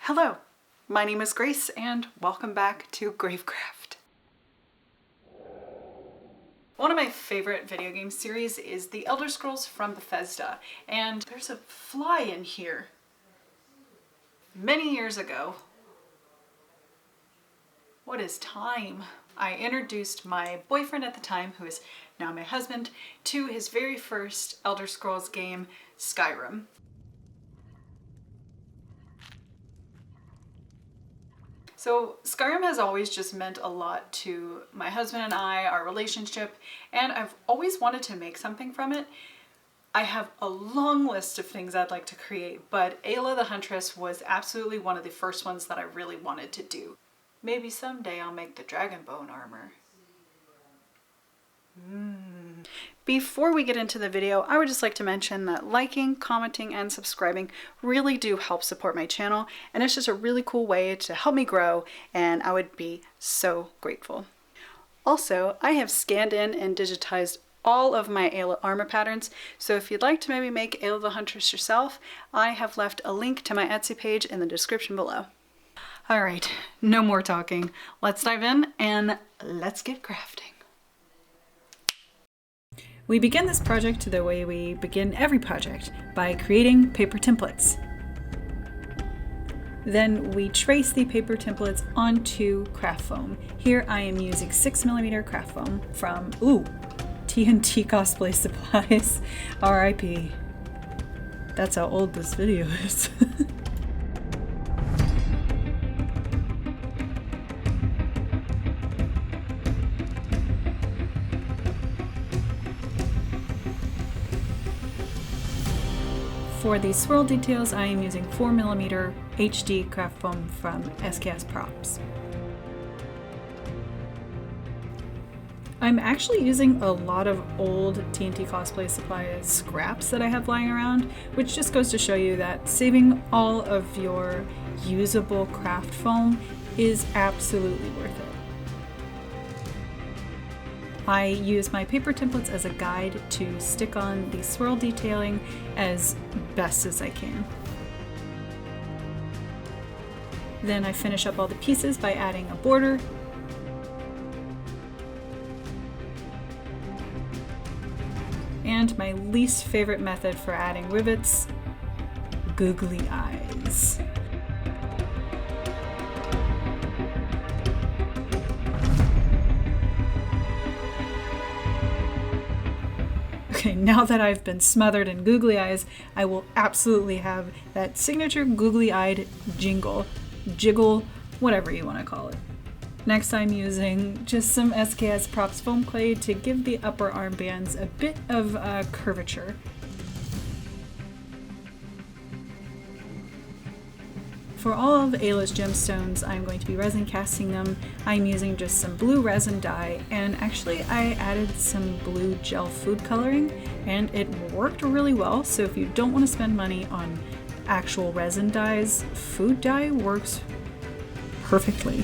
Hello, my name is Grace and welcome back to Gravecraft. One of my favorite video game series is The Elder Scrolls from Bethesda, and there's a fly in here. Many years ago, what is time? I introduced my boyfriend at the time, who is now my husband, to his very first Elder Scrolls game, SKYRIM. So SKYRIM has always just meant a lot to my husband and I, our relationship, and I've always wanted to make something from it. I have a long list of things I'd like to create, but Aela the Huntress was absolutely one of the first ones that I really wanted to do. Maybe someday I'll make the dragon bone armor. Before we get into the video, I would just like to mention that liking, commenting, and subscribing really do help support my channel, and it's just a really cool way to help me grow, and I would be so grateful. Also, I have scanned in and digitized all of my Aela armor patterns, so if you'd like to maybe make Aela the Huntress yourself, I have left a link to my Etsy page in the description below. Alright, no more talking. Let's dive in and let's get crafting. We begin this project the way we begin every project, by creating paper templates. Then we trace the paper templates onto craft foam. Here I am using 6mm craft foam from, TNT Cosplay Supplies, RIP. That's how old this video is. For the swirl details, I am using 4mm HD craft foam from SKS Props. I'm actually using a lot of old TNT Cosplay Supplies scraps that I have lying around, which just goes to show you that saving all of your usable craft foam is absolutely worth it. I use my paper templates as a guide to stick on the swirl detailing as best as I can. Then I finish up all the pieces by adding a border. And my least favorite method for adding rivets, googly eyes. Okay, now that I've been smothered in googly eyes, I will absolutely have that signature googly-eyed jiggle, whatever you want to call it. Next, I'm using just some SKS Props foam clay to give the upper armbands a bit of curvature. For all of Aela's gemstones, I'm going to be resin casting them. I'm using just some blue resin dye, and actually I added some blue gel food coloring, and it worked really well, so if you don't want to spend money on actual resin dyes, food dye works perfectly.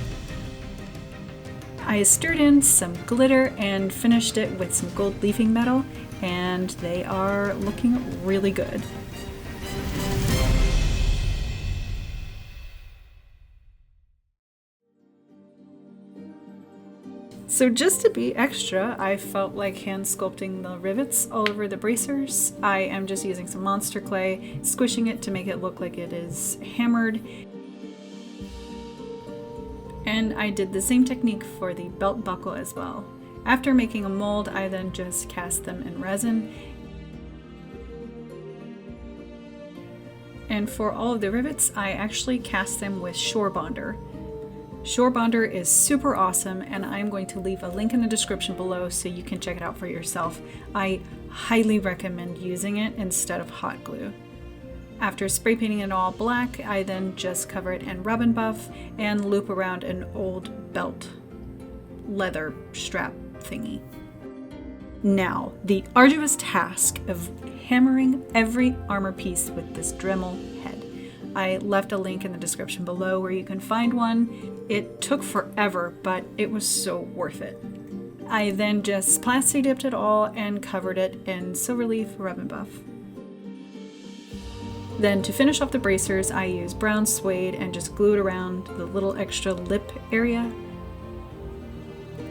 I stirred in some glitter and finished it with some gold leafing metal, and they are looking really good. So just to be extra, I felt like hand sculpting the rivets all over the bracers. I am just using some monster clay, squishing it to make it look like it is hammered. And I did the same technique for the belt buckle as well. After making a mold, I then just cast them in resin. And for all of the rivets, I actually cast them with Shore Bonder. Shore Bonder is super awesome, and I'm going to leave a link in the description below so you can check it out for yourself. I highly recommend using it instead of hot glue. After spray painting it all black, I then just cover it in rub and buff and loop around an old belt leather strap thingy. Now, the arduous task of hammering every armor piece with this Dremel head. I left a link in the description below where you can find one. It took forever, but it was so worth it. I then just plastic dipped it all and covered it in Silverleaf rub and buff. Then to finish off the bracers, I used brown suede and just glued around the little extra lip area.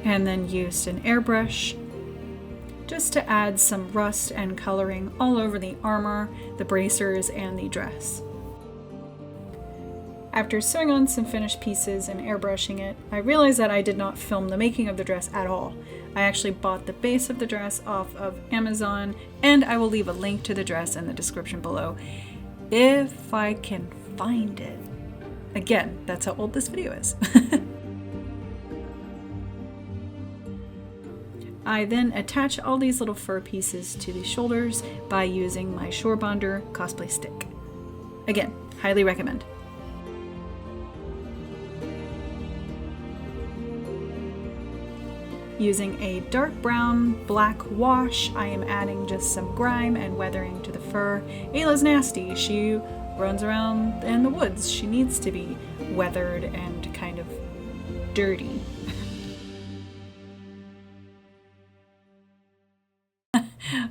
And then used an airbrush just to add some rust and coloring all over the armor, the bracers, and the dress. After sewing on some finished pieces and airbrushing it, I realized that I did not film the making of the dress at all. I actually bought the base of the dress off of Amazon, and I will leave a link to the dress in the description below if I can find it. Again, that's how old this video is. I then attach all these little fur pieces to the shoulders by using my Shore Bonder cosplay stick. Again, highly recommend. Using a dark brown black wash, I am adding just some grime and weathering to the fur. Aela's nasty. She runs around in the woods. She needs to be weathered and kind of dirty.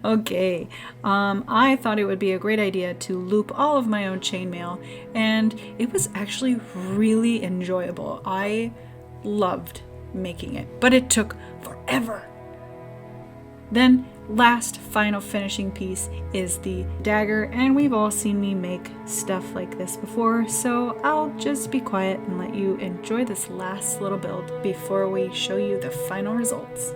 Okay, I thought it would be a great idea to loop all of my own chainmail, and it was actually really enjoyable. I loved making it, but it took forever. Then last final finishing piece is the dagger, and we've all seen me make stuff like this before, so I'll just be quiet and let you enjoy this last little build before we show you the final results.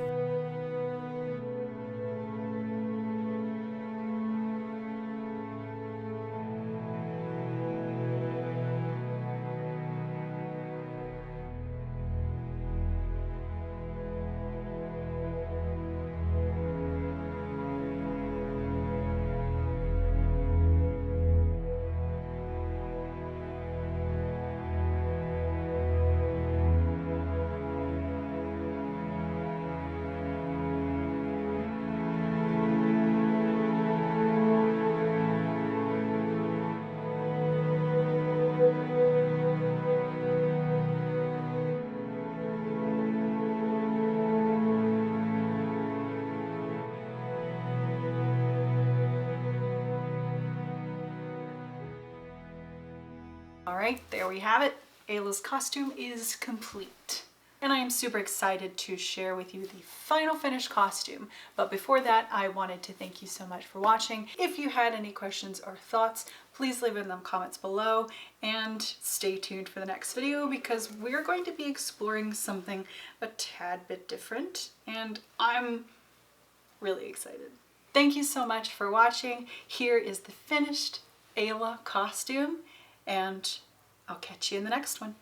Alright, there we have it. Aela's costume is complete. And I am super excited to share with you the final finished costume. But before that, I wanted to thank you so much for watching. If you had any questions or thoughts, please leave in the comments below and stay tuned for the next video because we're going to be exploring something a tad bit different and I'm really excited. Thank you so much for watching. Here is the finished Aela costume, and I'll catch you in the next one.